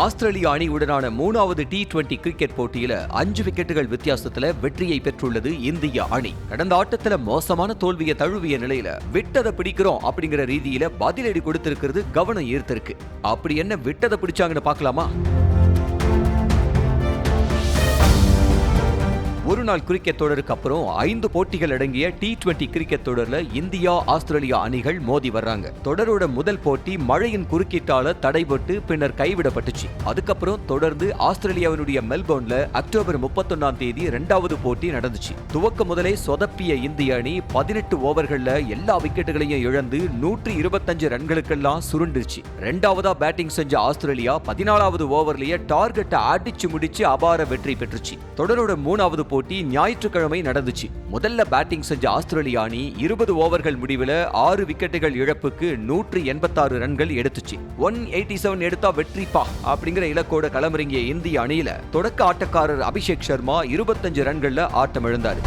ஆஸ்திரேலிய அணியுடனான 3வது T20 cricket போட்டியில 5 விக்கெட்டுகள் வித்தியாசத்துல வெற்றியை பெற்றுள்ளது இந்திய அணி. கடந்த ஆட்டத்துல மோசமான தோல்வியை தழுவிய நிலையில விட்டதை பிடிக்கிறோம் அப்படிங்கிற ரீதியில பதிலடி கொடுத்திருக்கிறது கவனம் ஈர்த்திருக்கு. அப்படி என்ன விட்டதை பிடிச்சாங்கன்னு பார்க்கலாமா? ஒருநாள் கிரிக்கெட் தொடருக்கு அப்புறம் 5 போட்டிகள் அடங்கிய T20 கிரிக்கெட் தொடர்ல இந்தியா ஆஸ்திரேலியா அணிகள் மோதி வர்றாங்க. தொடரோட முதல் போட்டி மழையின் குறுக்கீட்டால தடைபட்டு பின்னர் கைவிடப்பட்டுச்சு. அதுக்கப்புறம் தொடர்ந்து ஆஸ்திரேலியாவினுடைய மெல்போர்ன்ல அக்டோபர் 31ஆம் தேதி 2வது போட்டி நடந்துச்சு. துவக்க முதலே சொதப்பிய இந்திய அணி 18 ஓவர்கள்ல எல்லா விக்கெட்டுகளையும் இழந்து 125 ரன்களுக்கெல்லாம் சுருண்டுச்சு. 2வதா பேட்டிங் செஞ்ச ஆஸ்திரேலியா 14வது ஓவர்லயே டார்கெட்டை அடிச்சு முடிச்சு அபார வெற்றி பெற்றுச்சு. தொடரோட 3வது போட்டி ஞாயிற்றுக்கிழமை நடந்துச்சு. முதல்ல பேட்டிங் செஞ்ச ஆஸ்திரேலிய அணி 20 ஓவர்கள் முடிவில் 6 விக்கெட்டுகள் இழப்புக்கு 186 ரன்கள் எடுத்துச்சு. 187 எடுத்தா வெற்றிப்பா அப்படிங்கிற இலக்கோட களமிறங்கிய இந்திய அணியில தொடக்க ஆட்டக்காரர் அபிஷேக் சர்மா 25 ரன்கள்ல ஆட்டமிழந்தார்.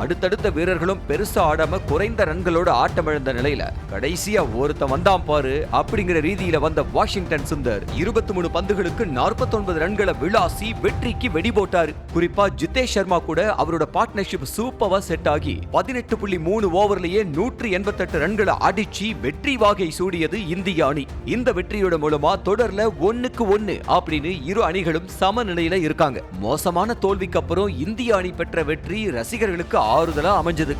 அடுத்தடுத்த வீரர்களும் பெருசா ஆடாம குறைந்த ரன்களோட ஆட்டமிழந்த நிலையில கடைசியா ஒருத்தன் வந்தான் பாரு அப்படிங்கிற ரீதியில வந்த வாஷிங்டன் சுந்தர் 23 பந்துகளுக்கு 49 ரன்களை விளாசி வெற்றிக்கு வெடி போட்டாரு. குறிப்பா ஜிதேஷ் சர்மா கூட அவரோட பார்ட்னர்ஷிப் சூப்பரா செட் ஆகி 18.3 ஓவர்லயே 188 ரன்களை அடிச்சு வெற்றி வாகை சூடியது இந்திய அணி. இந்த வெற்றியோட மூலமா தொடர்ல 1-1 அப்படின்னு இரு அணிகளும் சமநிலையில இருக்காங்க. மோசமான தோல்விக்கு அப்புறம் இந்திய அணி பெற்ற வெற்றி ரசிகர்களுக்கு ஆறுதலா அமைஞ்சது.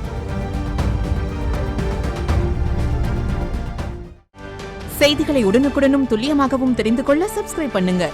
செய்திகளை உடனுக்குடனும் துல்லியமாகவும் தெரிந்து கொள்ள சப்ஸ்கிரைப் பண்ணுங்க.